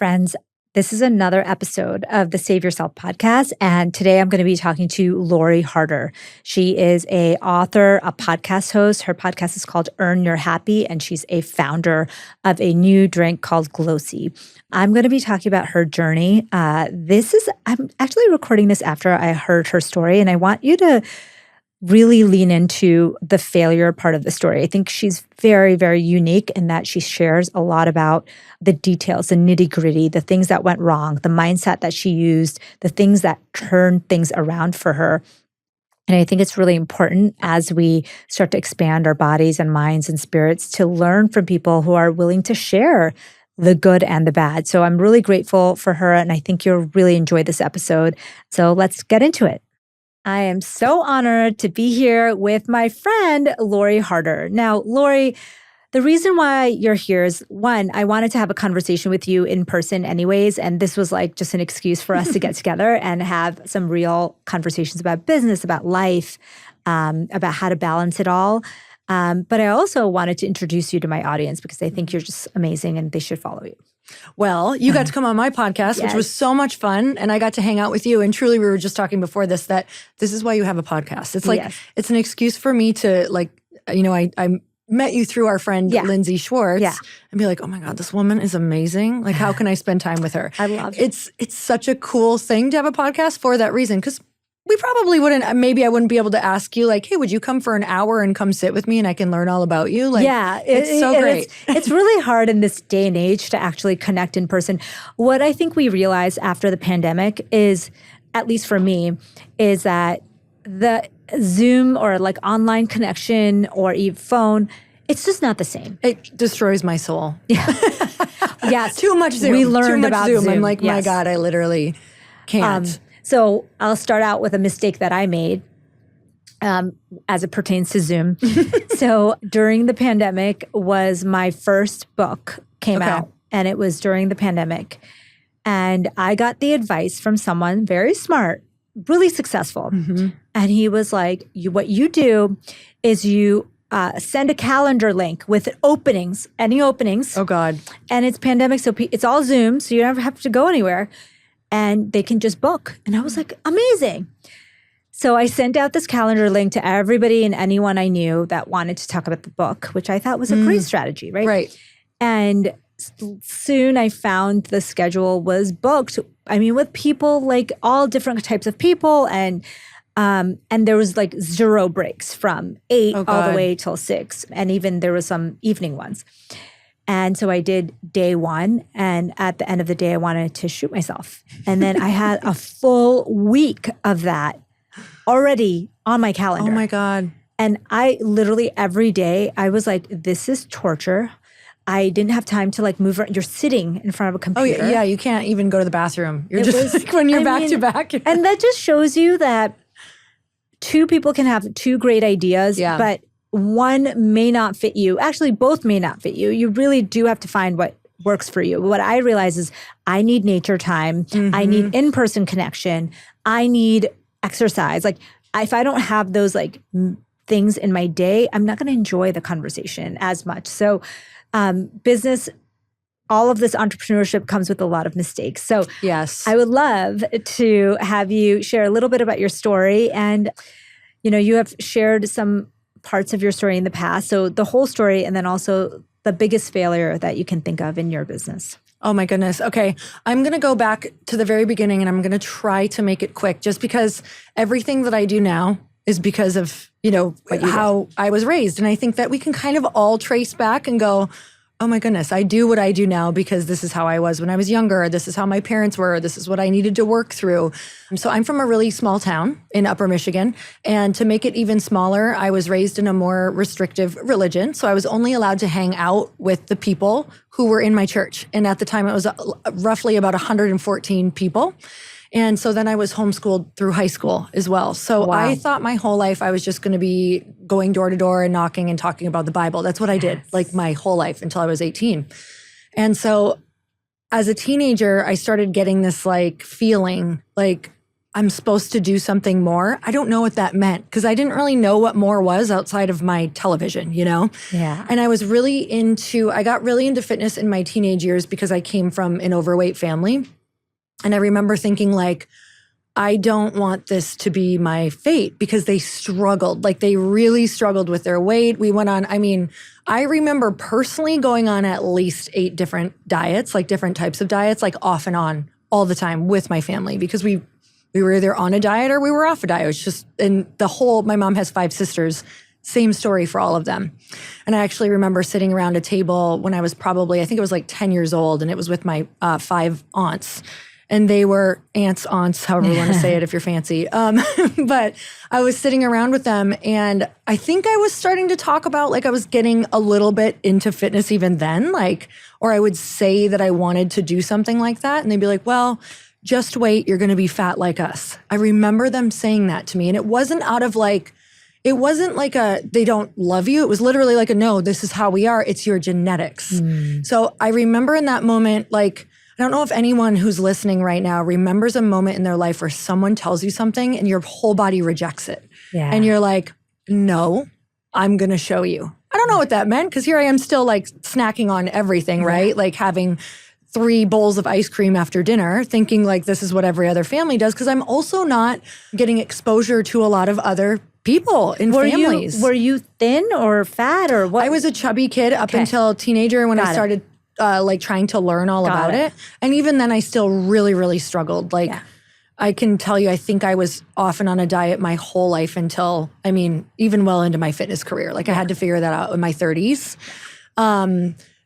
Friends, this is another episode of the Save Yourself podcast. And today I'm going to be talking to Lori Harder. She is an author, a podcast host. Her podcast is called Earn Your Happy, and she's a founder of a new drink called Glossy. I'm going to be talking about her journey. I'm actually recording this after I heard her story, and I want you to really lean into the failure part of the story. I think she's very, very unique in that she shares a lot about the details, the nitty-gritty, the things that went wrong, the mindset that she used, the things that turned things around for her. And I think it's really important as we start to expand our bodies and minds and spirits to learn from people who are willing to share the good and the bad. So I'm really grateful for her, and I think you'll really enjoy this episode. So let's get into it. I am so honored to be here with my friend, Lori Harder. Now, Lori, the reason why you're here is, one, I wanted to have a conversation with you in person anyways, and this was like just an excuse for us to get together and have some real conversations about business, about life, about how to balance it all. But I also wanted to introduce you to my audience because I think you're just amazing and they should follow you. Well, you got to come on my podcast, which was so much fun. And I got to hang out with you. And truly, we were just talking before this, that this is why you have a podcast. It's like, it's an excuse for me to I met you through our friend, Lindsay Schwartz, and be like, oh my God, this woman is amazing. Like, how can I spend time with her? I love it. It's such a cool thing to have a podcast for that reason. Because we probably wouldn't, maybe I wouldn't be able to ask you like, hey, would you come for an hour and come sit with me and I can learn all about you? Like, it's so great. It's really hard in this day and age to actually connect in person. What I think we realized after the pandemic is, at least for me, is that the Zoom or like online connection or even phone, it's just not the same. It destroys my soul. Yes. Too much Zoom. We learned about Zoom. I'm like, my God, I literally can't. So I'll start out with a mistake that I made as it pertains to Zoom. So during the pandemic was my first book came out, and it was during the pandemic. And I got the advice from someone very smart, really successful. Mm-hmm. And he was like, what you do is you send a calendar link with openings, any openings. Oh, God. And it's pandemic, so it's all Zoom, so you never have to go anywhere. And they can just book. And I was like, amazing. So I sent out this calendar link to everybody and anyone I knew that wanted to talk about the book, which I thought was a great strategy, right? Right. And soon I found the schedule was booked. I mean, with people, like all different types of people. And there was like 0 breaks from 8 all the way till 6. And even there was some evening ones. And so I did day 1, and at the end of the day, I wanted to shoot myself. And then I had a full week of that already on my calendar. Oh my God. And I literally every day, I was like, this is torture. I didn't have time to like move around. You're sitting in front of a computer. Oh yeah, you can't even go to the bathroom. You're like when you're back to back. And that just shows you that 2 people can have 2 great ideas, but one may not fit you. Actually, both may not fit you. You really do have to find what works for you. What I realize is I need nature time. Mm-hmm. I need in-person connection. I need exercise. Like if I don't have those like things in my day, I'm not going to enjoy the conversation as much. So business, all of this entrepreneurship comes with a lot of mistakes. So yes, I would love to have you share a little bit about your story. And, you have shared some parts of your story in the past. So the whole story, and then also the biggest failure that you can think of in your business. Oh my goodness. Okay. I'm going to go back to the very beginning and I'm going to try to make it quick just because everything that I do now is because of, how I was raised. And I think that we can kind of all trace back and go, oh my goodness, I do what I do now because this is how I was when I was younger. This is how my parents were. This is what I needed to work through. So I'm from a really small town in Upper Michigan. And to make it even smaller, I was raised in a more restrictive religion. So I was only allowed to hang out with the people who were in my church. And at the time, it was roughly about 114 people. And so then I was homeschooled through high school as well. So I thought my whole life I was just going to be going door to door and knocking and talking about the Bible. That's what I did like my whole life until I was 18. And so as a teenager, I started getting this like feeling like I'm supposed to do something more. I don't know what that meant because I didn't really know what more was outside of my television, Yeah. And I got really into fitness in my teenage years because I came from an overweight family. And I remember thinking like, I don't want this to be my fate because they struggled. Like they really struggled with their weight. I remember personally going on at least 8 different diets, like different types of diets, like off and on all the time with my family because we were either on a diet or we were off a diet. It's just, my mom has 5 sisters, same story for all of them. And I actually remember sitting around a table when I was probably, I think it was like 10 years old, and it was with my 5 aunts. And they were aunts, however you want to say it if you're fancy. But I was sitting around with them, and I think I was starting to talk about, like I was getting a little bit into fitness even then, or I would say that I wanted to do something like that. And they'd be like, well, just wait, you're going to be fat like us. I remember them saying that to me. And it wasn't it wasn't like they don't love you. It was literally like no, this is how we are. It's your genetics. So I remember in that moment, I don't know if anyone who's listening right now remembers a moment in their life where someone tells you something and your whole body rejects it. Yeah. And you're like, no, I'm going to show you. I don't know what that meant because here I am still snacking on everything, right? Like having 3 bowls of ice cream after dinner, thinking like this is what every other family does because I'm also not getting exposure to a lot of other people in families. Were you thin or fat or what? I was a chubby kid up until teenager when I started trying to learn all about it. And even then I still really, really struggled. I can tell you, I think I was often on a diet my whole life until, even well into my fitness career. I had to figure that out in my 30s.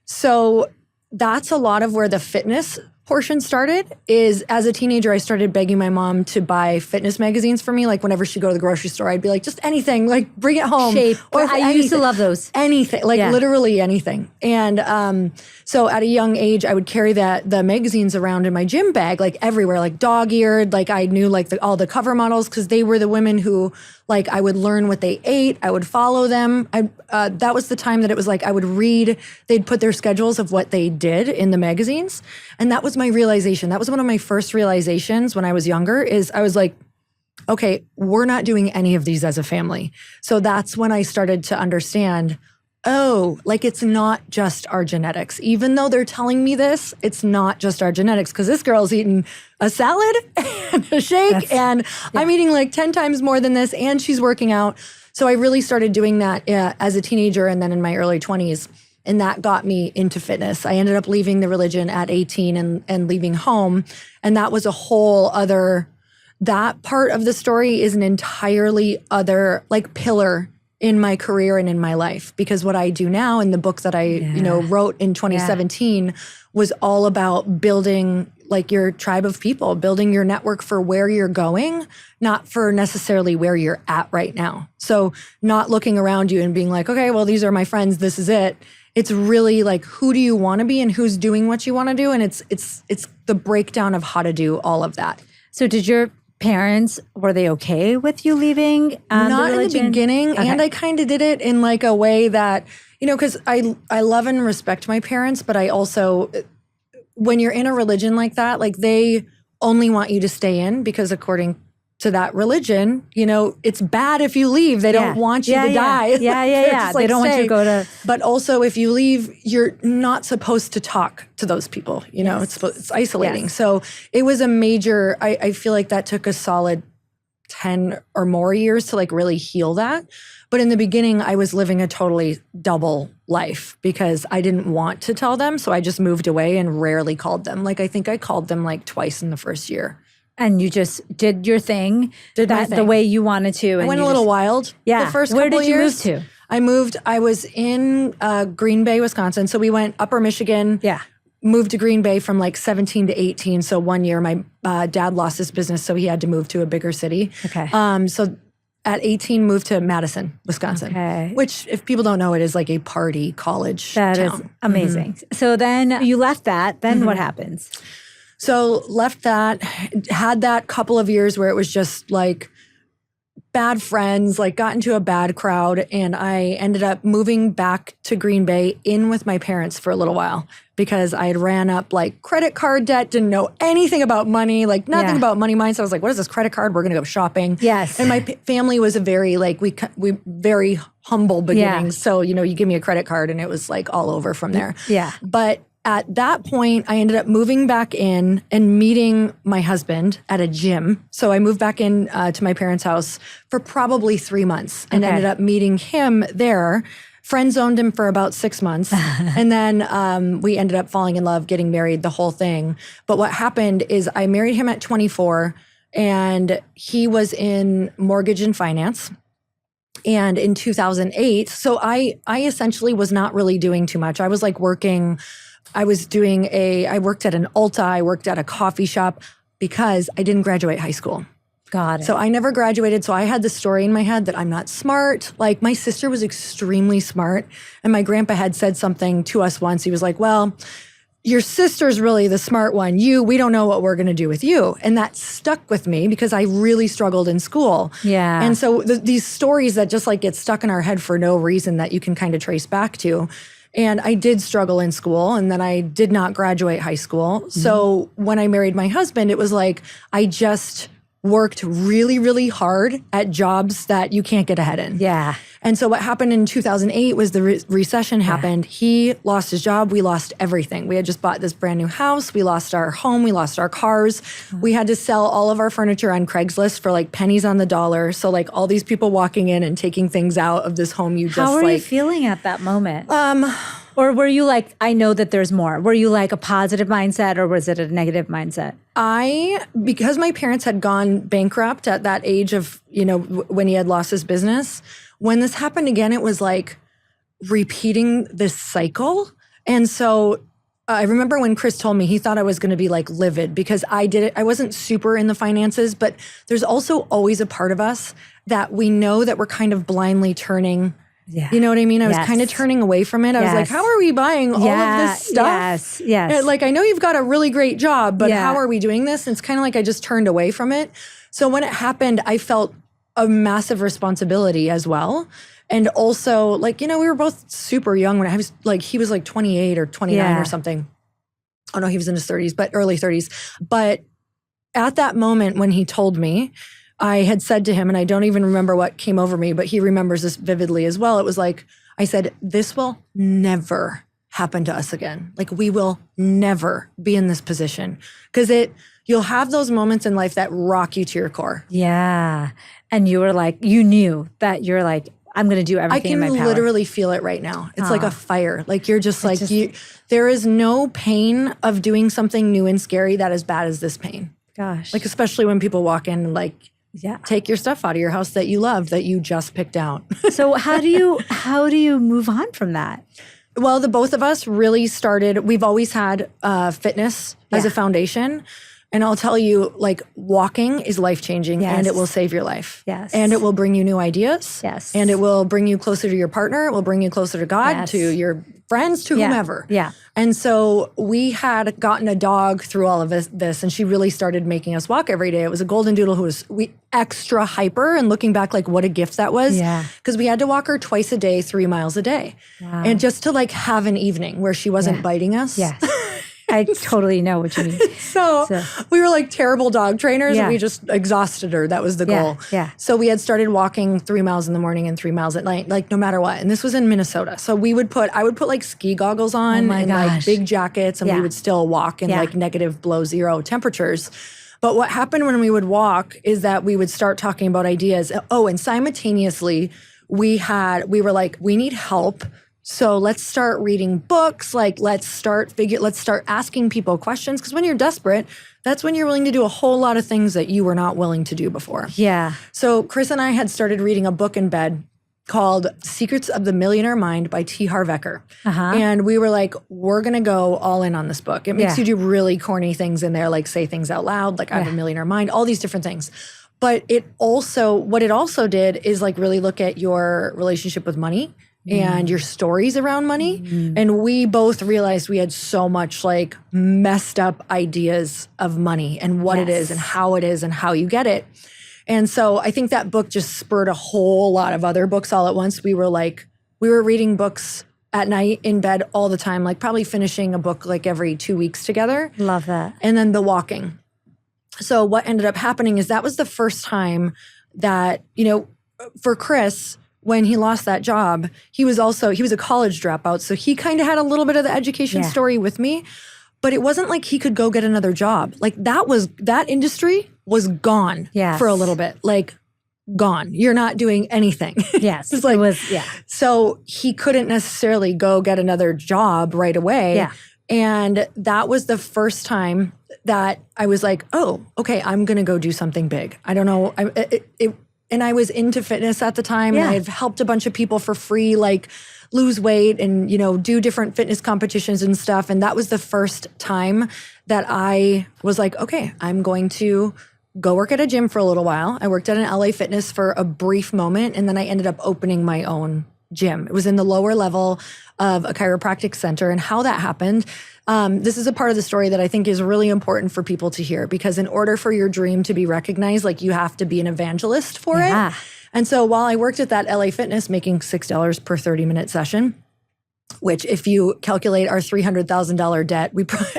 So that's a lot of where the fitness portion started is as a teenager, I started begging my mom to buy fitness magazines for me. Whenever she'd go to the grocery store, I'd be like, just anything, bring it home. Shape. Or I used to love those. Anything, literally anything. And so at a young age, I would carry the magazines around in my gym bag, everywhere, dog-eared. I knew all the cover models because they were the women who I would learn what they ate. I would follow them. That was the time that it was I would read, they'd put their schedules of what they did in the magazines. And that was my realization. That was one of my first realizations when I was younger is I was like, okay, we're not doing any of these as a family. So that's when I started to understand, it's not just our genetics. Even though they're telling me this, it's not just our genetics because this girl's eating a salad and a shake I'm eating 10 times more than this and she's working out. So I really started doing that as a teenager and then in my early 20s. And that got me into fitness. I ended up leaving the religion at 18 and leaving home. And that was a whole other, that part of the story is an entirely other pillar in my career and in my life. Because what I do now in the book that I, wrote in 2017 was all about building your tribe of people, building your network for where you're going, not for necessarily where you're at right now. So not looking around you and being like, okay, well, these are my friends, this is it. It's really who do you want to be and who's doing what you want to do? And it's the breakdown of how to do all of that. So did your parents, were they okay with you leaving Not the in the beginning. Okay. And I kind of did it in a way that, because I love and respect my parents, but I also, when you're in a religion like that, they only want you to stay in because according to that religion, it's bad if you leave. They don't want you to die. Yeah. They don't want you to go to. But also, if you leave, you're not supposed to talk to those people. It's isolating. Yes. So it was a major. I feel like that took a solid 10 or more years to really heal that. But in the beginning, I was living a totally double life because I didn't want to tell them. So I just moved away and rarely called them. I think I called them twice in the first year. And you just did your thing, the way you wanted to. And I went a little wild. Yeah. The first Where couple did you years. move to? I was in Green Bay, Wisconsin. So we went upper Michigan. Yeah. Moved to Green Bay from 17 to 18. So one year my dad lost his business. So he had to move to a bigger city. Okay. So at 18, moved to Madison, Wisconsin. Okay. Which, if people don't know, it is a party college That town. is amazing. So then you left that. Then what happens? So left that, had that couple of years where it was just bad friends, like got into a bad crowd. And I ended up moving back to Green Bay in with my parents for a little while because I had ran up like credit card debt, didn't know anything about money, like nothing about money mindset. I was like, what is this credit card? We're going to go shopping. Yes. And my family was a very like, we very humble beginnings. So, you give me a credit card and it was like all over from there. Yeah. But at that point, I ended up moving back in and meeting my husband at a gym. So I moved back in to my parents' house for probably 3 months and ended up meeting him there. Friend zoned him for about 6 months. And then we ended up falling in love, getting married, the whole thing. But what happened is I married him at 24 and he was in mortgage and finance. And in 2008, so I essentially was not really doing too much. I was like working. I worked at an Ulta, I worked at a coffee shop because I didn't graduate high school. Got it. So I never graduated. So I had this story in my head that I'm not smart. Like my sister was extremely smart. And my grandpa had said something to us once. He was like, well, your sister's really the smart one. We don't know what we're going to do with you. And that stuck with me because I really struggled in school. Yeah. And so these stories that just like get stuck in our head for no reason that you can kind of trace back to. And I did struggle in school and then I did not graduate high school. Mm-hmm. So when I married my husband, it was like I just worked really, really hard at jobs that you can't get ahead in. Yeah. And so what happened in 2008 was the recession happened. He lost his job. We lost everything. We had just bought this brand new house. We lost our home. We lost our cars. We had to sell all of our furniture on Craigslist for like pennies on the dollar. So like all these people walking in and taking things out of this home you just How were you feeling at that moment? Or were you like, I know that there's more? Were you like a positive mindset or was it a negative mindset? Because my parents had gone bankrupt at that age of, when he had lost his business, when this happened again, it was like repeating this cycle. And so I remember when Chris told me, he thought I was going to be like livid because I did it. I wasn't super in the finances, but there's also always a part of us that we know that we're kind of blindly turning. Yeah. You know what I mean? I was kind of turning away from it. I was like, how are we buying all of this stuff? Yes. Like, I know you've got a really great job, but how are we doing this? And it's kind of like I just turned away from it. So when it happened, I felt a massive responsibility as well. And also, like, we were both super young when I was like, he was like 28 or 29 or something. Oh no, he was in his 30s, but early 30s. But at that moment when he told me, I had said to him, and I don't even remember what came over me, but he remembers this vividly as well. It was like, I said, this will never happen to us again. Like we will never be in this position because you'll have those moments in life that rock you to your core. Yeah. And you were like, you knew that you're like, I'm going to do everything in my power. I can literally feel it right now. It's like a fire. Like you're just like, there is no pain of doing something new and scary that is bad as this pain. Gosh. Like, especially when people walk in and like, take your stuff out of your house that you love, that you just picked out. So how do you move on from that? Well, the both of us really started, we've always had fitness as a foundation. And I'll tell you, like, walking is life-changing and it will save your life. Yes. And it will bring you new ideas. Yes. And it will bring you closer to your partner. It will bring you closer to God, to your friends, to whomever. Yeah. And so we had gotten a dog through all of this, and she really started making us walk every day. It was a golden doodle who was extra hyper, and looking back, like, what a gift that was. Yeah. Because we had to walk her twice a day, 3 miles a day. Wow. And just to, like, have an evening where she wasn't biting us. Yes. I totally know what you mean. So we were like terrible dog trainers and we just exhausted her. That was the goal. Yeah. So we had started walking 3 miles in the morning and 3 miles at night, like no matter what. And this was in Minnesota. So I would put like ski goggles on and like big jackets, and we would still walk in like negative below zero temperatures. But what happened when we would walk is that we would start talking about ideas. Oh, and simultaneously we were like, we need help. So let's start reading books. Like, let's start asking people questions. Because when you're desperate, that's when you're willing to do a whole lot of things that you were not willing to do before. Yeah. So Chris and I had started reading a book in bed called Secrets of the Millionaire Mind by T. Harv Eker. And we were like, we're going to go all in on this book. It makes you do really corny things in there, like say things out loud, like I have a millionaire mind, all these different things. But what it also did is like really look at your relationship with money and your stories around money. And we both realized we had so much like messed up ideas of money and what it is and how you get it. And so I think that book just spurred a whole lot of other books all at once. We were reading books at night in bed all the time, like probably finishing a book like every 2 weeks together. Love that. And then the walking. So what ended up happening is that was the first time that, for Chris, when he lost that job, he was a college dropout. So he kind of had a little bit of the education story with me, but it wasn't like he could go get another job. Like that industry was gone for a little bit. Like, gone. You're not doing anything. Yes. It was. So he couldn't necessarily go get another job right away. Yeah. And that was the first time that I was like, oh, okay, I'm going to go do something big. I don't know. And I was into fitness at the time. And I've helped a bunch of people for free, like lose weight and, do different fitness competitions and stuff. And that was the first time that I was like, okay, I'm going to go work at a gym for a little while. I worked at an LA Fitness for a brief moment, and then I ended up opening my own gym. It was in the lower level of a chiropractic center. And how that happened, this is a part of the story that I think is really important for people to hear, because in order for your dream to be recognized, like, you have to be an evangelist for it. And so while I worked at that LA Fitness making $6 per 30-minute session, which if you calculate our $300,000 debt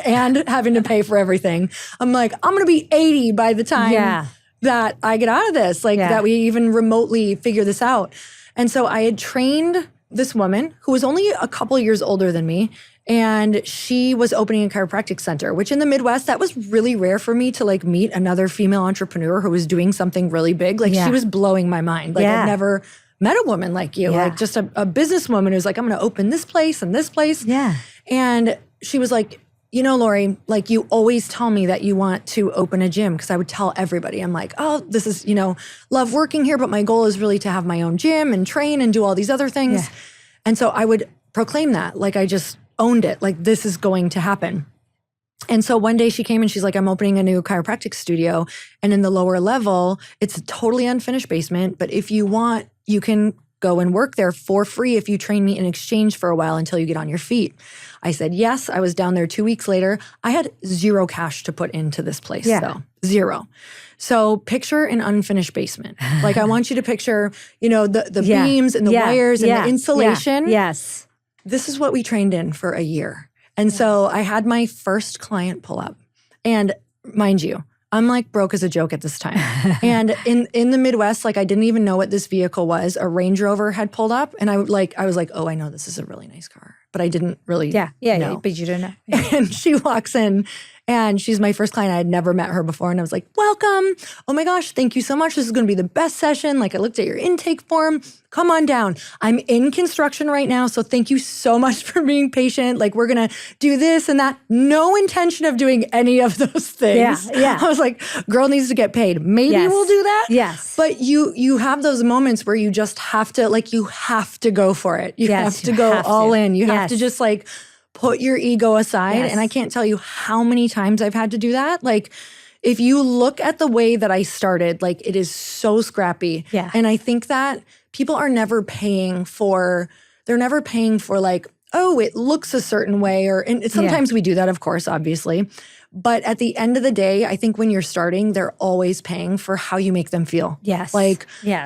and having to pay for everything, I'm like, I'm going to be 80 by the time that I get out of this, that we even remotely figure this out. And so I had trained this woman who was only a couple years older than me, and she was opening a chiropractic center, which in the Midwest, that was really rare for me to meet another female entrepreneur who was doing something really big. She was blowing my mind. I'd never met a woman like you, just a businesswoman who's like, I'm going to open this place and this place. Yeah. And she was like, Lori, you always tell me that you want to open a gym, because I would tell everybody. I'm like, oh, this is, love working here, but my goal is really to have my own gym and train and do all these other things. Yeah. And so I would proclaim that, I just owned it, this is going to happen. And so one day she came and she's like, I'm opening a new chiropractic studio. And in the lower level, it's a totally unfinished basement. But if you want, you can go and work there for free if you train me in exchange for a while until you get on your feet. I said, yes. I was down there 2 weeks later. I had zero cash to put into this place, though. Zero. So picture an unfinished basement. I want you to picture, the beams and the wires and the insulation. Yes. This is what we trained in for a year. And so I had my first client pull up. And mind you, I'm broke as a joke at this time. And in the Midwest, I didn't even know what this vehicle was. A Range Rover had pulled up, and I was like, oh, I know this is a really nice car. But I didn't really know. But you didn't know. And she walks in, and she's my first client. I had never met her before. And I was like, welcome. Oh my gosh, thank you so much. This is going to be the best session. I looked at your intake form. Come on down. I'm in construction right now, so thank you so much for being patient. We're going to do this and that. No intention of doing any of those things. Yeah. I was like, girl needs to get paid. Maybe we'll do that. Yes. But you have those moments where you just have to, you have to go for it. You have to go all in. You have to just put your ego aside. And I can't tell you how many times I've had to do that. If you look at the way that I started, it is so scrappy. Yeah. And I think that people are never paying for, oh, it looks a certain way. And sometimes we do that, of course, obviously. But at the end of the day, I think when you're starting, they're always paying for how you make them feel. Yes.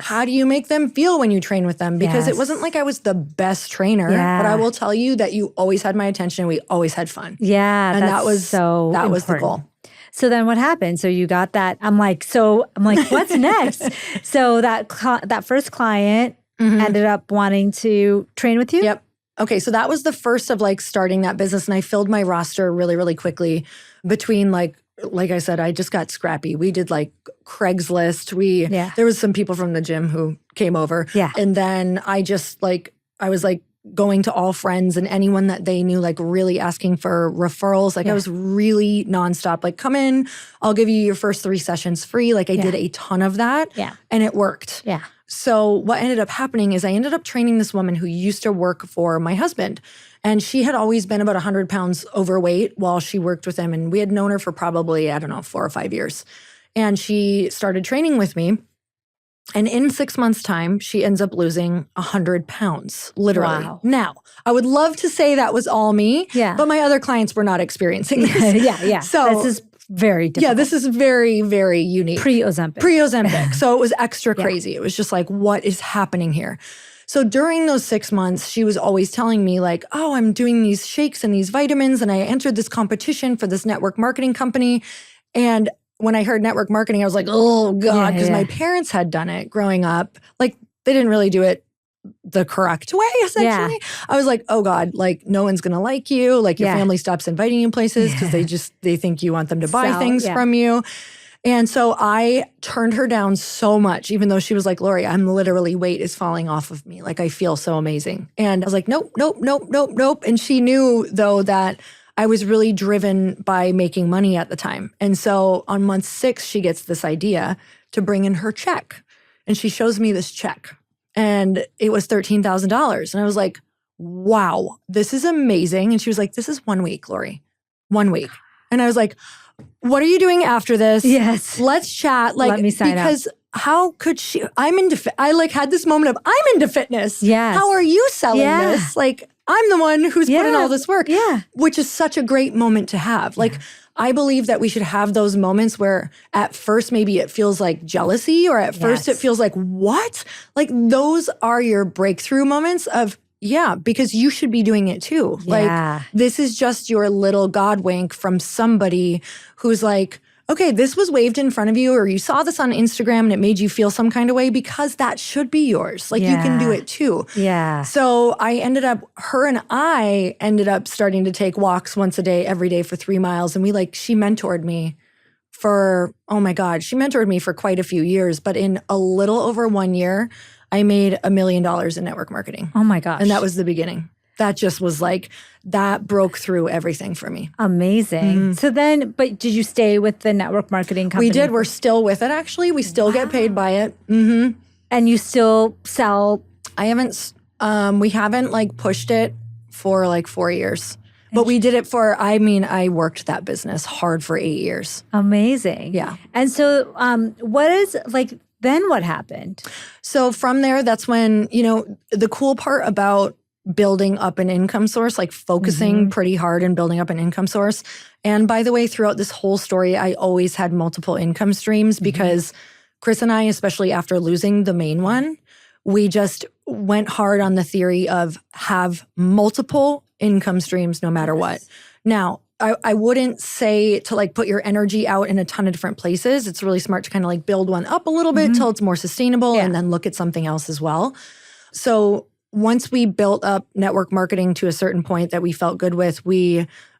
How do you make them feel when you train with them? Because it wasn't like I was the best trainer, but I will tell you that you always had my attention. We always had fun. Yeah. And that was the goal. So then what happened? So you got that. I'm like, what's next? So that first client ended up wanting to train with you? Yep. Okay. So that was the first of starting that business. And I filled my roster really, really quickly between like I said, I just got scrappy. We did Craigslist. There was some people from the gym who came over. Yeah. And then I just I was going to all friends and anyone that they knew, really asking for referrals. I was really nonstop. Come in, I'll give you your first 3 sessions free. I did a ton of that. Yeah. And it worked. Yeah. So what ended up happening is I ended up training this woman who used to work for my husband. And she had always been about 100 pounds overweight while she worked with him. And we had known her for probably, 4 or 5 years. And she started training with me. And in 6 months' time, she ends up losing 100 pounds, literally. Wow. Now, I would love to say that was all me, but my other clients were not experiencing this. Yeah. So this is very difficult. Yeah, this is very, very unique. Pre-Ozempic. So it was extra crazy. It was just like, what is happening here? So during those 6 months, she was always telling me like, oh, I'm doing these shakes and these vitamins, and I entered this competition for this network marketing company. And when I heard network marketing, I was like, oh God, because my parents had done it growing up. Like they didn't really do it the correct way, essentially. I was like, oh God, like no one's going to like you. Like your family stops inviting you places because they think you want them to buy things from you. And so I turned her down so much, even though she was like, Lori, I'm literally, weight is falling off of me. Like I feel so amazing. And I was like, nope. And she knew though that I was really driven by making money at the time. And so on month 6, she gets this idea to bring in her check. And she shows me this check. And it was $13,000. And I was like, wow, this is amazing. And she was like, this is 1 week, Lori. 1 week. And I was like, what are you doing after this? Yes. Let's chat. Like, let me sign because how could she? I like had this moment of, I'm into fitness. Yes. How are you selling this? Like, I'm the one who's put in all this work. Yeah. Which is such a great moment to have. Like, I believe that we should have those moments where at first maybe it feels like jealousy, or at first it feels like, what? Like those are your breakthrough moments of, yeah, because you should be doing it too. Like this is just your little God wink from somebody who's like, okay, this was waved in front of you, or you saw this on Instagram and it made you feel some kind of way, because that should be yours. Like you can do it too. Yeah. So her and I ended up starting to take walks once a day, every day for 3 miles. And she mentored me for, oh my God, she mentored me for quite a few years. But in a little over 1 year, I made $1 million in network marketing. Oh my gosh. And that was the beginning. That just was like, that broke through everything for me. Amazing. So then, but did you stay with the network marketing company? We did. We're still with it, actually. We still get paid by it. Mm-hmm. And you still sell? We haven't pushed it for 4 years. But we did it I worked that business hard for 8 years. Amazing. Yeah. And so then what happened? So from there, that's when, the cool part about building up an income source, focusing pretty hard and building up an income source. And by the way, throughout this whole story, I always had multiple income streams because Chris and I, especially after losing the main one, we just went hard on the theory of have multiple income streams no matter what. Now, I wouldn't say to put your energy out in a ton of different places. It's really smart to kind of build one up a little bit till it's more sustainable and then look at something else as well. So once we built up network marketing to a certain point that we felt good with,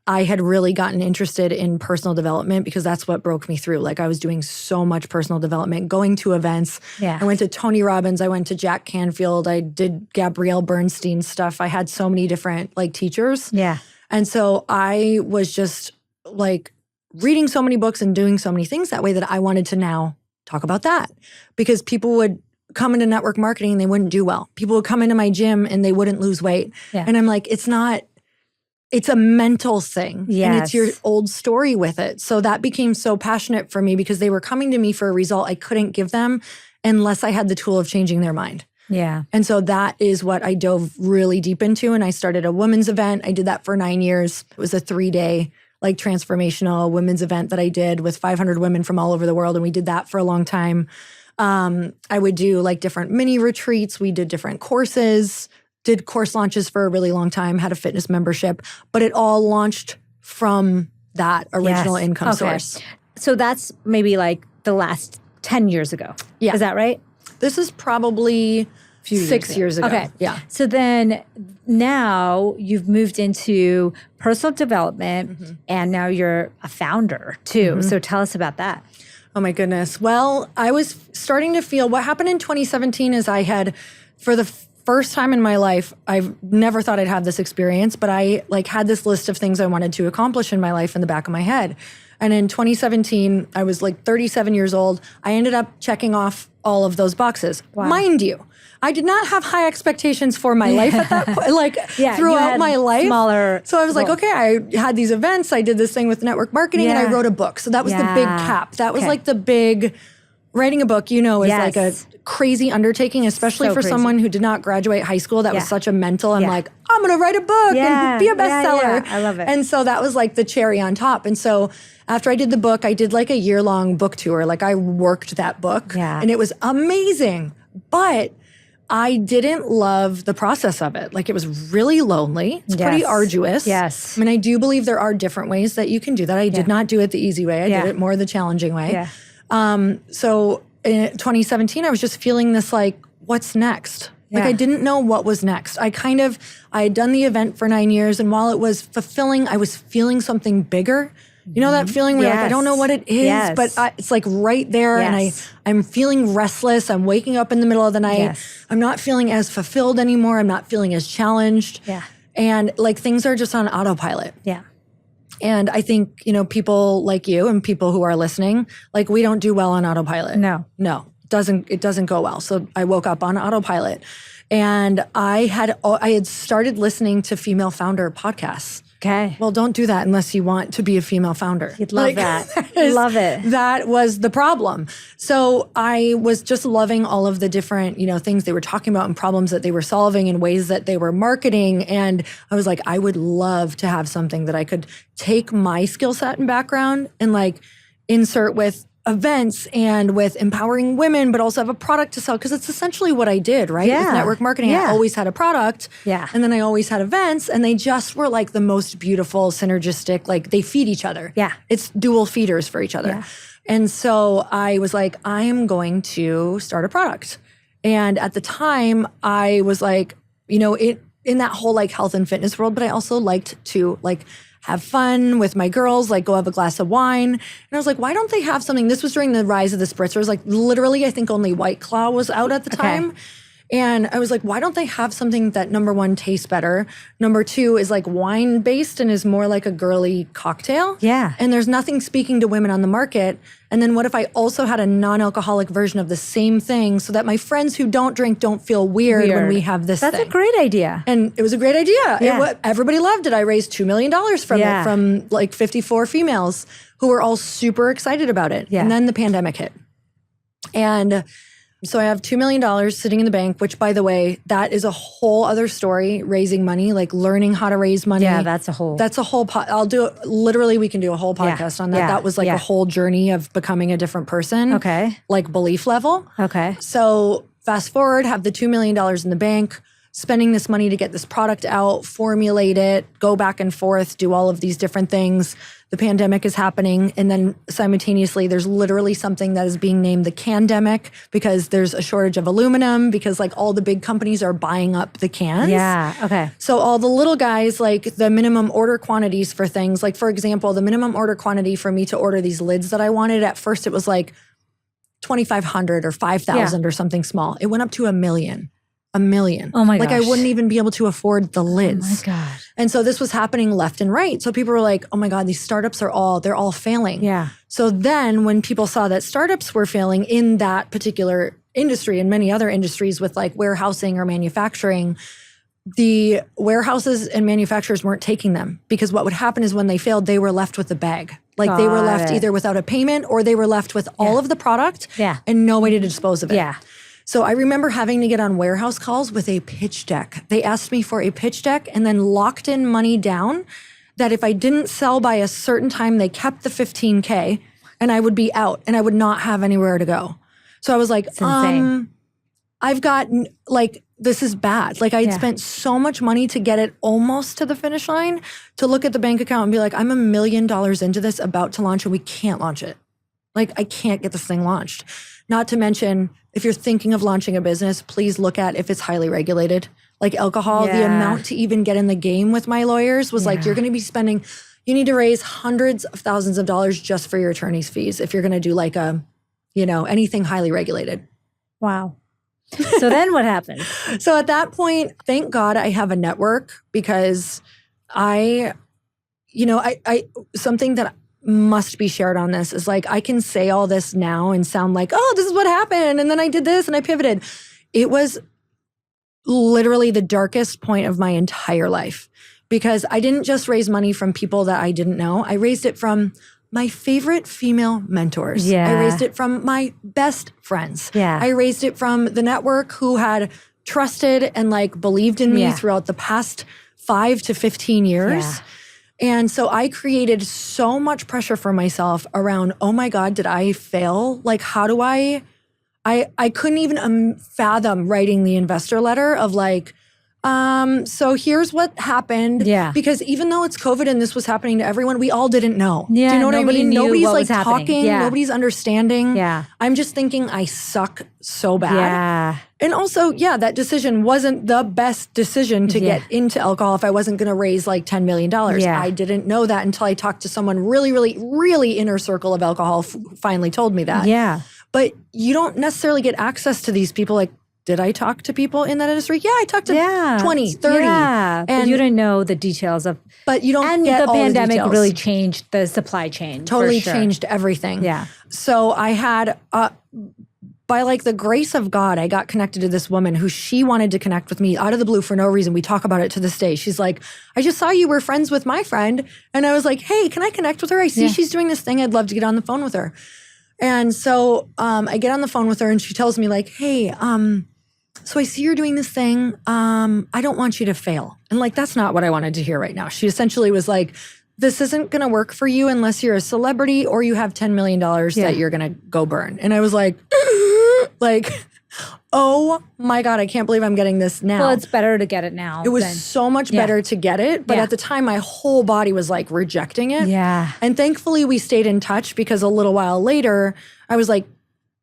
I had really gotten interested in personal development because that's what broke me through. I was doing so much personal development, going to events. Yeah. I went to Tony Robbins. I went to Jack Canfield. I did Gabrielle Bernstein stuff. I had so many different teachers. Yeah. And so I was just reading so many books and doing so many things that way that I wanted to now talk about that, because people would come into network marketing and they wouldn't do well. People would come into my gym and they wouldn't lose weight. Yeah. And I'm like, it's a mental thing. Yes. And it's your old story with it. So that became so passionate for me because they were coming to me for a result I couldn't give them unless I had the tool of changing their mind. Yeah. And so that is what I dove really deep into. And I started a women's event. I did that for 9 years. It was a 3-day transformational women's event that I did with 500 women from all over the world. And we did that for a long time. I would do different mini retreats. We did different courses, did course launches for a really long time, had a fitness membership, but it all launched from that original income source. So that's maybe the last 10 years ago. Yeah. Is that right? This is probably 6 years ago. Okay. Yeah. So then now you've moved into personal development and now you're a founder too. So tell us about that. Oh my goodness. Well, I was starting to feel what happened in 2017 is I had, for the first time in my life, I've never thought I'd have this experience, but I had this list of things I wanted to accomplish in my life in the back of my head. And in 2017, I was 37 years old. I ended up checking off all of those boxes. Wow. Mind you, I did not have high expectations for my life at that point, throughout my life. Smaller. So I was okay, I had these events. I did this thing with network marketing and I wrote a book. So that was the big cap. That was the big, writing a book, is like a Yes. crazy undertaking, especially So for crazy. someone who did not graduate high school. That was Yeah. such a mental, I'm Yeah. like, I'm going to write a book Yeah. and be a Yeah, bestseller. yeah. I love it. And so that was like the cherry on top. And so after I did the book, I did like a year-long book tour. Like I worked that book Yeah. and it was amazing. But I didn't love the process of it. Like it was really lonely. It's pretty Yes. arduous. Yes. I mean, I do believe there are different ways that you can do that. I did not do it the easy way. I Yeah. did it more the challenging way. Yeah. So in 2017, I was just feeling this like, what's next? Like Yeah. I didn't know what was next. I had done the event for 9 years, and while it was fulfilling, I was feeling something bigger. You know that feeling where like, I don't know what it is, Yes. but it's like right there, and Yes. I'm feeling restless. I'm waking up in the middle of the night. Yes. I'm not feeling as fulfilled anymore. I'm not feeling as challenged. Yeah. And like things are just on autopilot. Yeah. And I think, people like you and people who are listening, like we don't do well on autopilot. No. It doesn't go well. So I woke up on autopilot, and I had started listening to female founder podcasts. Okay. Well, don't do that unless you want to be a female founder. You'd love that. Love it. That was the problem. So I was just loving all of the different, things they were talking about and problems that they were solving and ways that they were marketing. And I was like, I would love to have something that I could take my skill set and background and like insert with events and with empowering women, but also have a product to sell. Because it's essentially what I did, right? Yeah. With network marketing, Yeah. I always had a product. Yeah. And then I always had events, and they just were like the most beautiful, synergistic, like they feed each other. Yeah. It's dual feeders for each other. Yeah. And so I was like, I am going to start a product. And at the time, I was like, in that whole like health and fitness world, but I also liked to like have fun with my girls, like go have a glass of wine. And I was like, why don't they have something? This was during the rise of the spritzers. Like literally, I think only White Claw was out at the time. And I was like, why don't they have something that number one tastes better? Number two is like wine based and is more like a girly cocktail. Yeah. And there's nothing speaking to women on the market. And then what if I also had a non-alcoholic version of the same thing so that my friends who don't drink don't feel weird when we have this That's thing? a great idea. And it was a great idea. Yeah. Everybody loved it. I raised $2 million from Yeah. it, from like 54 females who were all super excited about it. Yeah. And then the pandemic hit. And so I have $2 million sitting in the bank, which by the way, that is a whole other story, raising money, like learning how to raise money. Yeah, that's a whole. I'll do it. Literally, we can do a whole podcast on that. Yeah. That was like Yeah. a whole journey of becoming a different person. Okay. Like belief level. Okay. So fast forward, have the $2 million in the bank, spending this money to get this product out, formulate it, go back and forth, do all of these different things. The pandemic is happening. And then simultaneously, there's literally something that is being named the candemic because there's a shortage of aluminum because like all the big companies are buying up the cans. Yeah. Okay. So all the little guys, like the minimum order quantities for things, like for example, the minimum order quantity for me to order these lids that I wanted, at first it was like 2,500 or 5,000 or something small. It went up to 1 million. 1 million. Oh my Like I gosh. wouldn't even be able to afford the lids. Oh my God. And so this was happening left and right. So people were like, oh my God, these startups they're all failing. Yeah. So then when people saw that startups were failing in that particular industry and many other industries with like warehousing or manufacturing, the warehouses and manufacturers weren't taking them because what would happen is when they failed, they were left with the bag. Like they were Got left it. either without a payment or they were left with all of the product and no way to dispose of it. Yeah. So I remember having to get on warehouse calls with a pitch deck. They asked me for a pitch deck and then locked in money down that if I didn't sell by a certain time, they kept the 15K and I would be out and I would not have anywhere to go. So I was like, insane. I've got like, this is bad. Like I'd spent so much money to get it almost to the finish line to look at the bank account and be like, I'm $1 million into this, about to launch and we can't launch it. Like I can't get this thing launched. Not to mention, if you're thinking of launching a business, please look at if it's highly regulated. Like alcohol, the amount to even get in the game with my lawyers was like, you're going to be spending, you need to raise hundreds of thousands of dollars just for your attorney's fees if you're going to do like a, anything highly regulated. Wow. So then what happened? So at that point, thank God I have a network because I something that must be shared on this is like, I can say all this now and sound like, oh, this is what happened. And then I did this and I pivoted. It was literally the darkest point of my entire life because I didn't just raise money from people that I didn't know. I raised it from my favorite female mentors. Yeah. I raised it from my best friends. Yeah. I raised it from the network who had trusted and like believed in me Yeah. throughout the past 5 to 15 years. Yeah. And so I created so much pressure for myself around, oh my God, did I fail? Like, how do I couldn't even fathom writing the investor letter of like, so here's what happened. Yeah. Because even though it's COVID and this was happening to everyone, we all didn't know. Yeah, Do you know what I nobody mean? knew Nobody's what like was happening. talking. Yeah. Nobody's understanding. Yeah. I'm just thinking I suck so bad. Yeah. And also, yeah, that decision wasn't the best decision to Yeah. get into alcohol if I wasn't going to raise like $10 million. Yeah. I didn't know that until I talked to someone really, really, really inner circle of alcohol finally told me that. Yeah. But you don't necessarily get access to these people. Like, did I talk to people in that industry? Yeah, I talked to 20, 30. Yeah. But And you didn't know the details of. but you don't And get the all pandemic details. really changed the supply chain. Totally for sure. changed everything. Yeah. So I had, by like the grace of God, I got connected to this woman who she wanted to connect with me out of the blue for no reason. We talk about it to this day. She's like, I just saw you were friends with my friend. And I was like, hey, can I connect with her? I see she's doing this thing. I'd love to get on the phone with her. And so I get on the phone with her and she tells me like, hey, so I see you're doing this thing. I don't want you to fail. And like, that's not what I wanted to hear right now. She essentially was like, this isn't going to work for you unless you're a celebrity or you have $10 million that you're going to go burn. And I was like, oh my God, I can't believe I'm getting this now. Well, it's better to get it now. It was so much better to get it. But at the time, my whole body was like rejecting it. Yeah. And thankfully, we stayed in touch because a little while later, I was like,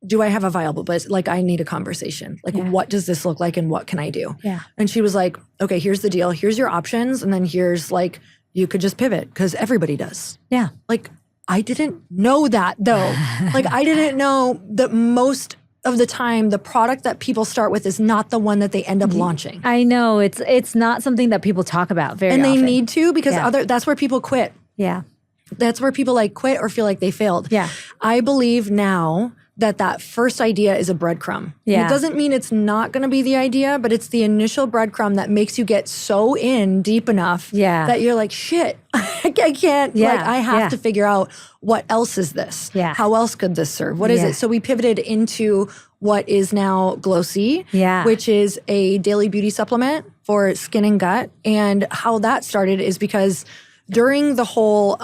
do I have a viable business? Like, I need a conversation. Like, what does this look like and what can I do? Yeah. And she was like, okay, here's the deal. Here's your options. And then here's like, you could just pivot because everybody does. Yeah. Like, I didn't know that though. Like, I didn't know that most of the time, the product that people start with is not the one that they end up launching. I know. It's not something that people talk about very often. And they need to because that's where people quit. Yeah. That's where people like quit or feel like they failed. Yeah. I believe now that first idea is a breadcrumb. Yeah. It doesn't mean it's not going to be the idea, but it's the initial breadcrumb that makes you get so in deep enough that you're like, shit, I can't, like I have to figure out what else is this? Yeah. How else could this serve? What is it? So we pivoted into what is now Glow-C, which is a daily beauty supplement for skin and gut. And how that started is because during the whole,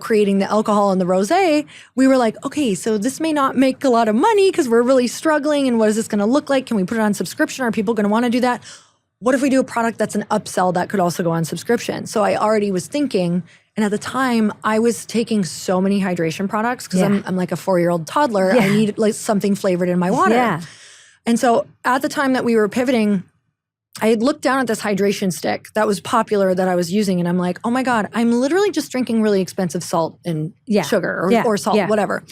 creating the alcohol and the rosé, we were like, okay, so this may not make a lot of money because we're really struggling. And what is this going to look like? Can we put it on subscription? Are people going to want to do that? What if we do a product that's an upsell that could also go on subscription? So I already was thinking, and at the time I was taking so many hydration products because I'm like a 4-year-old toddler. I needed like something flavored in my water. Yeah. And so at the time that we were pivoting, I had looked down at this hydration stick that was popular that I was using, and I'm like, oh my God, I'm literally just drinking really expensive salt and sugar or salt, whatever.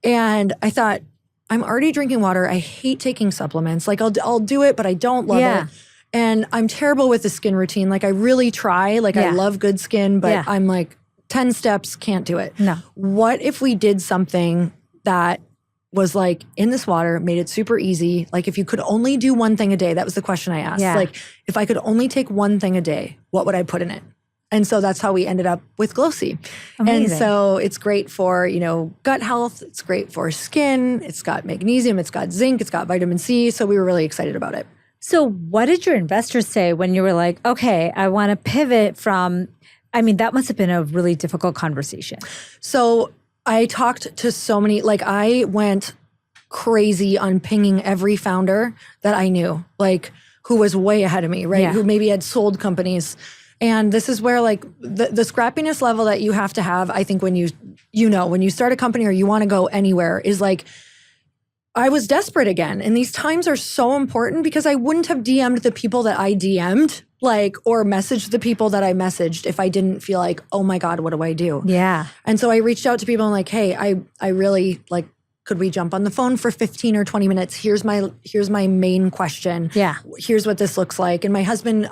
And I thought, I'm already drinking water. I hate taking supplements. Like I'll do it, but I don't love it. And I'm terrible with the skin routine. Like I really try. Like I love good skin, but I'm like 10 steps, can't do it. No. What if we did something that was like in this water, made it super easy. Like if you could only do one thing a day, that was the question I asked. Like if I could only take one thing a day, what would I put in it? And so that's how we ended up with Glow-C. And so it's great for, gut health. It's great for skin. It's got magnesium. It's got zinc. It's got vitamin C. So we were really excited about it. So what did your investors say when you were like, okay, I want to pivot from, that must have been a really difficult conversation. So I talked to so many, like I went crazy on pinging every founder that I knew, like who was way ahead of me, right? Who maybe had sold companies. And this is where like the scrappiness level that you have to have, I think when when you start a company or you want to go anywhere is like, I was desperate again. And these times are so important because I wouldn't have DM'd the people that I DM'd, or messaged the people that I messaged if I didn't feel like, oh my God, what do I do? Yeah. And so I reached out to people and like, hey, I really like, could we jump on the phone for 15 or 20 minutes? Here's my main question. Yeah. Here's what this looks like. And my husband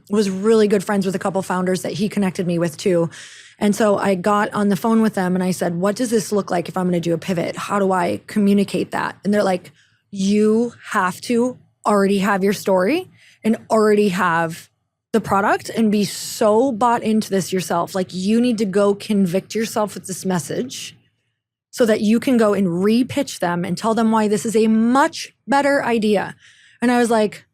was really good friends with a couple founders that he connected me with too. And so I got on the phone with them and I said, what does this look like if I'm going to do a pivot? How do I communicate that? And they're like, you have to already have your story and already have the product and be so bought into this yourself. Like you need to go convict yourself with this message so that you can go and re-pitch them and tell them why this is a much better idea. And I was like,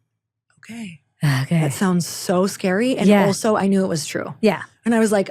okay. That sounds so scary. And also I knew it was true. Yeah. And I was like,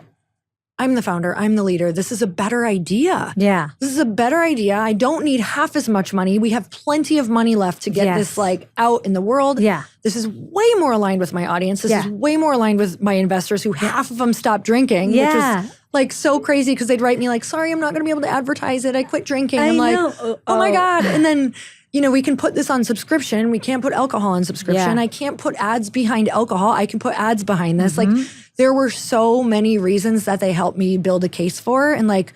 I'm the founder. I'm the leader. This is a better idea. Yeah. This is a better idea. I don't need half as much money. We have plenty of money left to get this like out in the world. Yeah. This is way more aligned with my audience. This is way more aligned with my investors who half of them stopped drinking, which is like so crazy because they'd write me like, sorry, I'm not going to be able to advertise it. I quit drinking. I'm like, oh my God. And then, you know, we can put this on subscription. We can't put alcohol on subscription. I can't put ads behind alcohol. I can put ads behind this. Like there were so many reasons that they helped me build a case for. And like,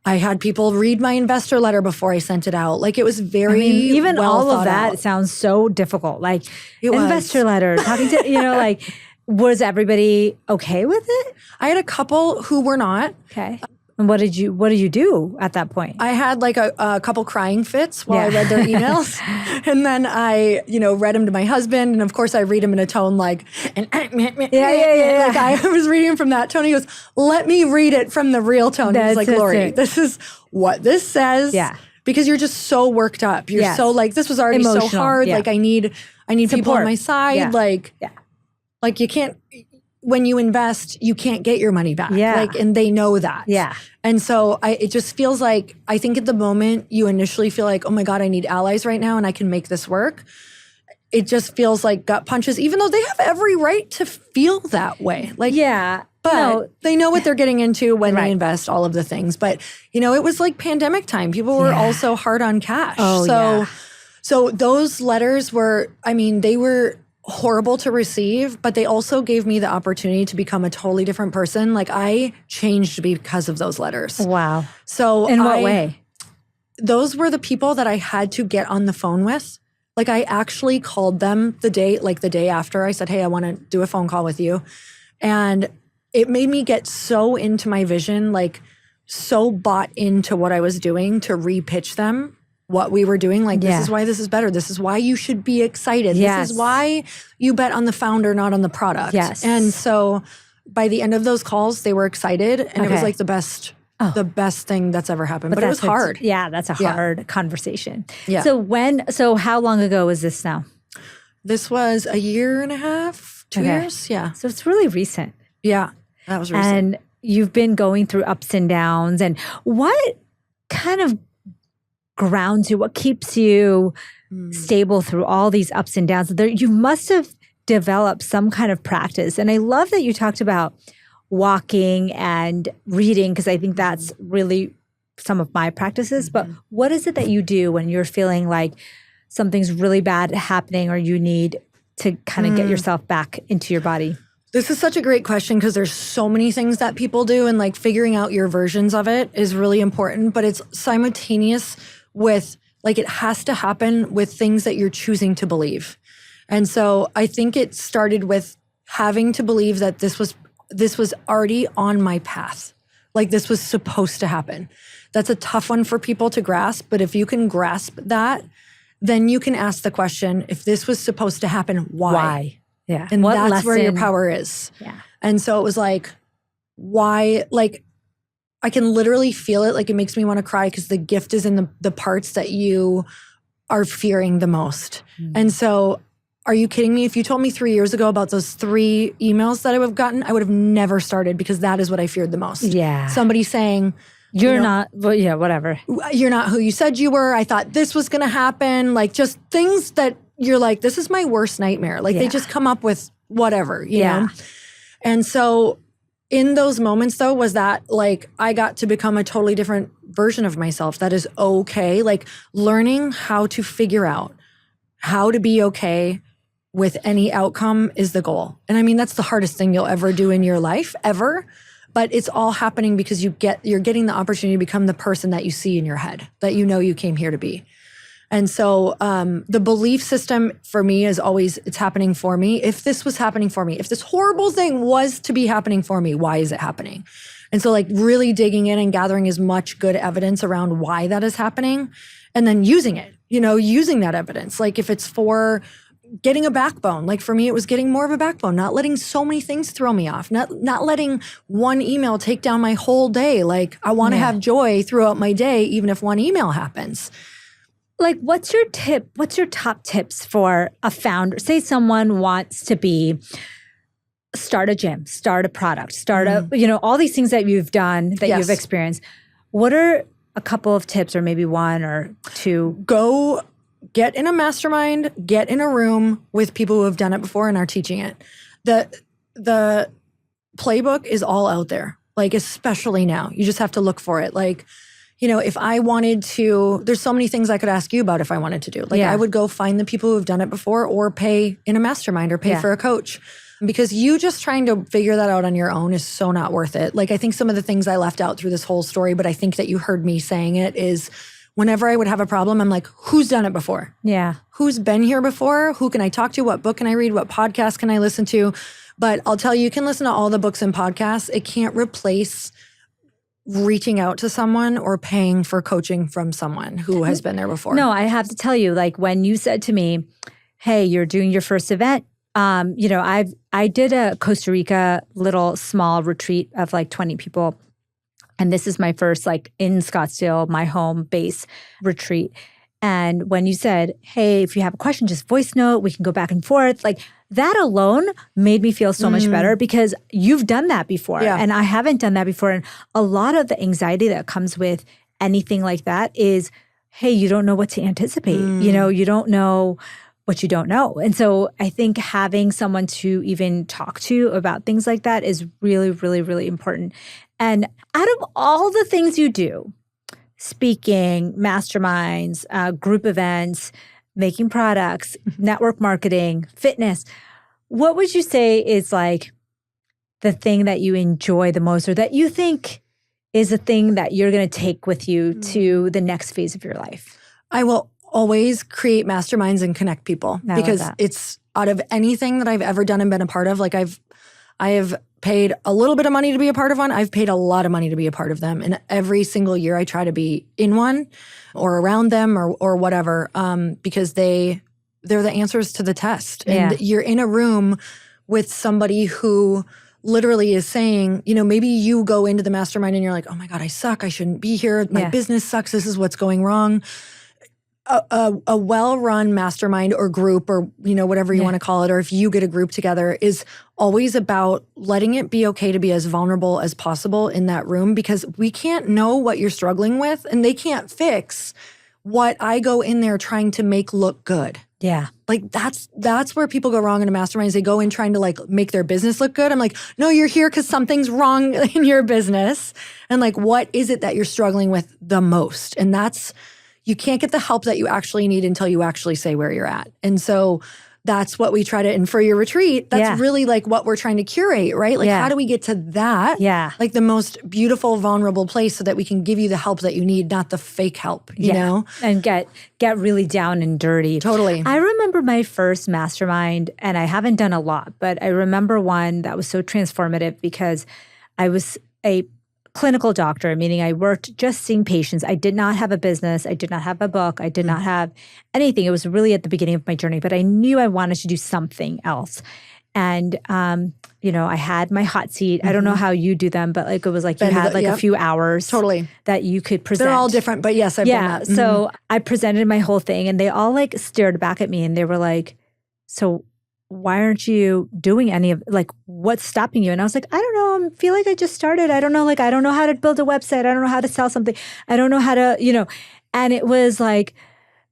I had people read my investor letter before I sent it out. Like it was very even well all of that out. Sounds so difficult. Like investor was. letter, talking to, you know, like, was everybody okay with it? I had a couple who were not. Okay. And what did you do at that point? I had like a couple crying fits while I read their emails. And then I, you know, read them to my husband. And of course I read them in a tone like, Like I was reading from that tone. He goes, let me read it from the real tone. He's like, Lori, this is what this says. Yeah. Because you're just so worked up. You're so like, this was already emotional. So hard. Like I need people on my side. Like you can't, when you invest, you can't get your money back. Like, and they know that. Yeah. And so it just feels like, I think at the moment you initially feel like, oh my God, I need allies right now and I can make this work. It just feels like gut punches, even though they have every right to feel that way. Like, but they know what they're getting into when they invest all of the things. But, you know, it was like pandemic time. People were also hard on cash. So those letters were, I mean, they were horrible to receive, but they also gave me the opportunity to become a totally different person. Like I changed because of those letters. Wow. So in what way? Those were the people that I had to get on the phone with. Like I actually called them the day after. I said, hey, I want to do a phone call with you. And it made me get so into my vision, like so bought into what I was doing to re-pitch them what we were doing. Like, this is why this is better. This is why you should be excited. This is why you bet on the founder, not on the product. And so by the end of those calls, they were excited. And it was like the best thing that's ever happened. But it was hard. That's a hard conversation. So how long ago was this now? This was a year and a half, 2 years. Yeah. So it's really recent. Yeah. That was recent. And you've been going through ups and downs. And what kind of grounds you, what keeps you stable through all these ups and downs? You must have developed some kind of practice. And I love that you talked about walking and reading, because I think that's really some of my practices. But what is it that you do when you're feeling like something's really bad happening or you need to kind of get yourself back into your body? This is such a great question because there's so many things that people do, and like figuring out your versions of it is really important, but it's simultaneous with, like, it has to happen with things that you're choosing to believe. And so I think it started with having to believe that this was already on my path. Like this was supposed to happen. That's a tough one for people to grasp, but if you can grasp that, then you can ask the question, if this was supposed to happen, why? Yeah. And that's where your power is. Yeah. And so it was like, why? Like, I can literally feel it. Like, it makes me want to cry because the gift is in the parts that you are fearing the most. And so, are you kidding me? If you told me 3 years ago about those 3 emails that I would have gotten, I would have never started, because that is what I feared the most. Yeah. Somebody saying, you're not, well, yeah, whatever. You're not who you said you were. I thought this was going to happen. Like, just things that you're like, this is my worst nightmare. Like, they just come up with whatever, you know? And so in those moments, though, was that, like, I got to become a totally different version of myself. That is okay. Like, learning how to figure out how to be okay with any outcome is the goal. And I mean, that's the hardest thing you'll ever do in your life, ever. But it's all happening because you're getting the opportunity to become the person that you see in your head, that you know you came here to be. And so the belief system for me is always, it's happening for me. If this was happening for me, if this horrible thing was to be happening for me, why is it happening? And so, like, really digging in and gathering as much good evidence around why that is happening, and then using it, using that evidence. Like, if it's for getting a backbone. Like for me, it was getting more of a backbone, not letting so many things throw me off, not letting one email take down my whole day. Like I want to have joy throughout my day, even if one email happens. Like, what's your tip? What's your top tips for a founder? Say someone wants to start a gym, start a product, start all these things that you've done, that you've experienced. What are a couple of tips, or maybe one or two? Go get in a mastermind, get in a room with people who have done it before and are teaching it. The playbook is all out there, like especially now. You just have to look for it. Like, if I wanted to, there's so many things I could ask you about if I wanted to do. Like I would go find the people who have done it before, or pay in a mastermind, or pay for a coach. Because you just trying to figure that out on your own is so not worth it. Like I think some of the things I left out through this whole story, but I think that you heard me saying it, is whenever I would have a problem, I'm like, who's done it before? Yeah. Who's been here before? Who can I talk to? What book can I read? What podcast can I listen to? But I'll tell you, you can listen to all the books and podcasts. It can't replace reaching out to someone or paying for coaching from someone who has been there before. No, I have to tell you, like when you said to me, hey, you're doing your first event. I did a Costa Rica little small retreat of like 20 people. And this is my first, like in Scottsdale, my home base retreat. And when you said, hey, if you have a question, just voice note, we can go back and forth. Like that alone made me feel so much better, because you've done that before. And I haven't done that before. And a lot of the anxiety that comes with anything like that is, hey, you don't know what to anticipate. You don't know what you don't know. And so I think having someone to even talk to about things like that is really, really, really important. And out of all the things you do, speaking, masterminds, group events, making products, network marketing, fitness, what would you say is like the thing that you enjoy the most, or that you think is a thing that you're going to take with you to the next phase of your life? I will always create masterminds and connect people, because it's out of anything that I've ever done and been a part of. Like I have paid a little bit of money to be a part of one. I've paid a lot of money to be a part of them. And every single year I try to be in one or around them or whatever, because they're the answers to the test. And you're in a room with somebody who literally is saying, maybe you go into the mastermind and you're like, oh my God, I suck. I shouldn't be here. My business sucks. This is what's going wrong. A well-run mastermind or group, or whatever you want to call it, or if you get a group together, is always about letting it be okay to be as vulnerable as possible in that room, because we can't know what you're struggling with, and they can't fix what I go in there trying to make look good. Yeah. Like that's where people go wrong in a mastermind, is they go in trying to like make their business look good. I'm like, no, you're here because something's wrong in your business. And like, what is it that you're struggling with the most? And you can't get the help that you actually need until you actually say where you're at. And so that's what we try to, and for your retreat, that's really like what we're trying to curate, right? Like how do we get to that? Like the most beautiful, vulnerable place, so that we can give you the help that you need, not the fake help, you know? And get really down and dirty. Totally. I remember my first mastermind, and I haven't done a lot, but I remember one that was so transformative, because I was a clinical doctor, meaning I worked just seeing patients. I did not have a business. I did not have a book. I did not have anything. It was really at the beginning of my journey, but I knew I wanted to do something else. And, I had my hot seat. I don't know how you do them, but like it was like you had like a few hours that you could present. They're all different, but yes, I've done that. So I presented my whole thing, and they all like stared back at me, and they were like, so why aren't you doing any of, like, what's stopping you? And I was like, I don't know. I feel like I just started. I don't know. Like, I don't know how to build a website. I don't know how to sell something. I don't know how to, and it was like,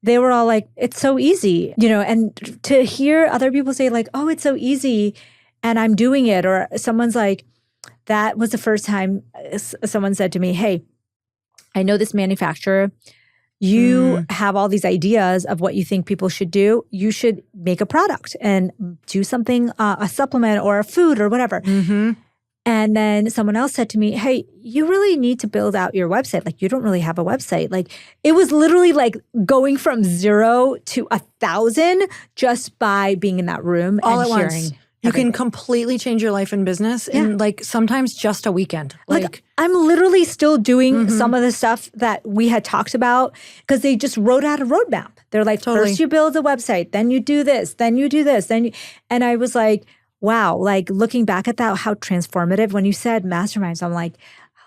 they were all like, it's so easy, and to hear other people say like, oh, it's so easy and I'm doing it. Or someone's like, that was the first time someone said to me, hey, I know this manufacturer. You have all these ideas of what you think people should do. You should make a product and do something, a supplement or a food or whatever. And then someone else said to me, hey, you really need to build out your website. Like, you don't really have a website. Like, it was literally like going from 0 to 1,000 just by being in that room all and at hearing. Once. You can completely change your life and business in like sometimes just a weekend. Like I'm literally still doing some of the stuff that we had talked about because they just wrote out a roadmap. They're like, first you build a website, then you do this, then you do this, and I was like, wow, like looking back at that, how transformative. When you said masterminds, I'm like,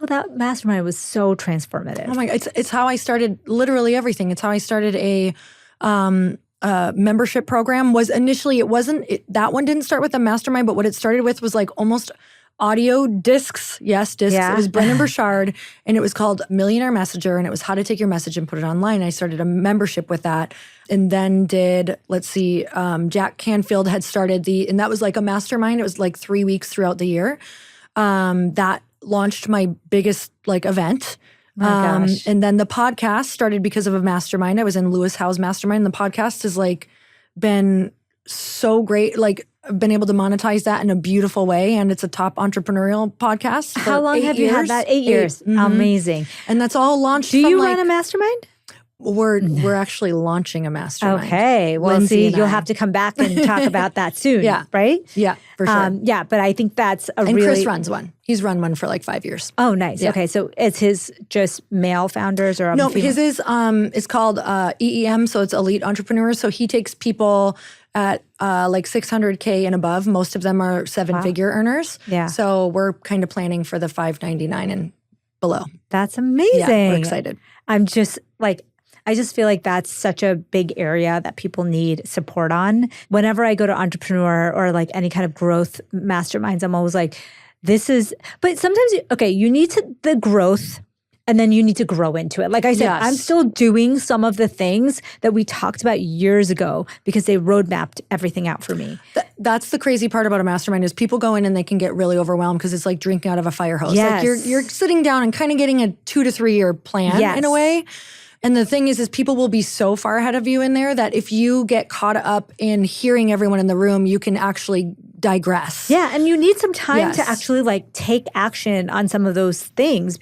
oh, that mastermind was so transformative. Oh my God, it's how I started literally everything. It's how I started a membership program. Was initially, that one didn't start with a mastermind, but what it started with was like almost audio discs. Yes, discs. Yeah. It was Brendan Burchard, and it was called Millionaire Messenger, and it was how to take your message and put it online. I started a membership with that, and then Jack Canfield had started and that was like a mastermind. It was like 3 weeks throughout the year. That launched my biggest like event. Oh my gosh. And then the podcast started because of a mastermind. I was in Lewis Howe's mastermind. The podcast has like been so great. Like I've been able to monetize that in a beautiful way. And it's a top entrepreneurial podcast. How long have you had that? 8 years. Amazing. And that's all launched. Do you run a mastermind? We're actually launching a mastermind. Okay. Well, Lindsay you'll have to come back and talk about that soon. Yeah. Right? Yeah, for sure. Yeah, but I think that's and Chris runs one. He's run one for like 5 years. Oh, nice. Yeah. Okay. So it's his just male founders or no, female? His is it's called EEM, so it's Elite Entrepreneurs. So he takes people at like 600K and above. Most of them are seven-figure earners. Yeah. So we're kind of planning for the 599 and below. That's amazing. Yeah, we're excited. I just feel like that's such a big area that people need support on. Whenever I go to entrepreneur or like any kind of growth masterminds, I'm always like, but sometimes, you need the growth and then you need to grow into it. Like I said, yes. I'm still doing some of the things that we talked about years ago because they roadmapped everything out for me. That's the crazy part about a mastermind is people go in and they can get really overwhelmed because it's like drinking out of a fire hose. Yes. Like you're sitting down and kind of getting a 2 to 3 year plan in a way. And the thing is people will be so far ahead of you in there that if you get caught up in hearing everyone in the room, you can actually digress. Yeah, and you need some time to actually like take action on some of those things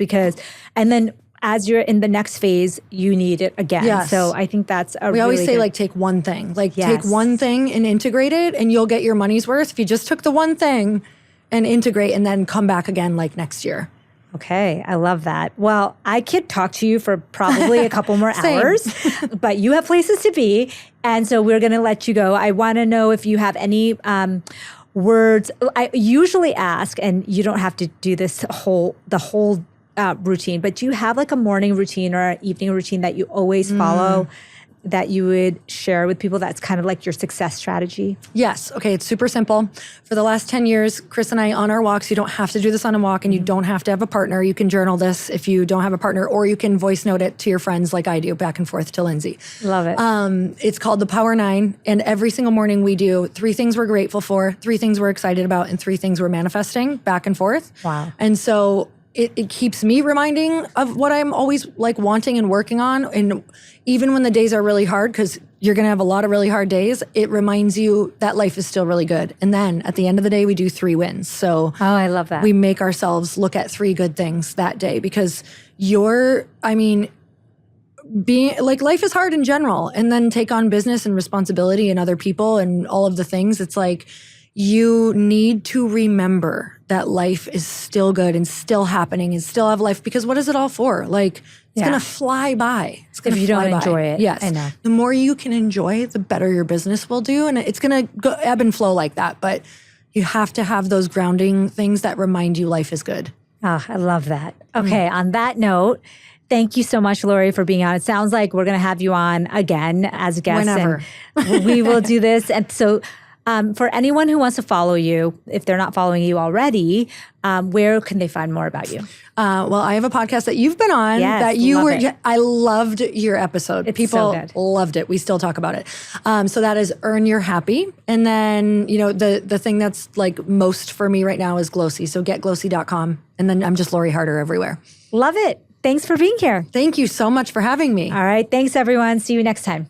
and then as you're in the next phase, you need it again. Yes. So I think that's we always say like take one thing. Like take one thing and integrate it and you'll get your money's worth if you just took the one thing and integrate and then come back again like next year. Okay, I love that. Well, I could talk to you for probably a couple more hours, but you have places to be. And so we're going to let you go. I want to know if you have any words. I usually ask, and you don't have to do the whole routine, but do you have like a morning routine or an evening routine that you always follow that you would share with people that's kind of like your success strategy? Yes. Okay. It's super simple. For the last 10 years, Chris and I on our walks, you don't have to do this on a walk and you don't have to have a partner. You can journal this if you don't have a partner, or you can voice note it to your friends like I do back and forth to Lindsay. Love it. It's called the Power 9. And every single morning we do 3 things we're grateful for, 3 things we're excited about, and 3 things we're manifesting back and forth. Wow. And so it keeps me reminding of what I'm always like wanting and working on. And even when the days are really hard, because you're going to have a lot of really hard days, it reminds you that life is still really good. And then at the end of the day, we do 3 wins. So I love that. We make ourselves look at 3 good things that day because being like life is hard in general, and then take on business and responsibility and other people and all of the things. It's like, you need to remember that life is still good and still happening and still have life, because what is it all for? Like, it's going to fly by. It's going to if you don't enjoy it. Yes. I know. The more you can enjoy, the better your business will do. And it's going to go ebb and flow like that. But you have to have those grounding things that remind you life is good. Oh, I love that. Okay. On that note, thank you so much, Lori, for being on. It sounds like we're going to have you on again as a guest. Whenever. And we will do this. And so for anyone who wants to follow you, if they're not following you already, where can they find more about you? Well, I have a podcast that you've been on. Yes, that you love were. it. I loved your episode. It's People so good. loved it. We still talk about it. So that is Earn Your Happy. And then, the thing that's like most for me right now is Glossy. So getglossy.com. And then I'm just Lori Harder everywhere. Love it. Thanks for being here. Thank you so much for having me. All right. Thanks, everyone. See you next time.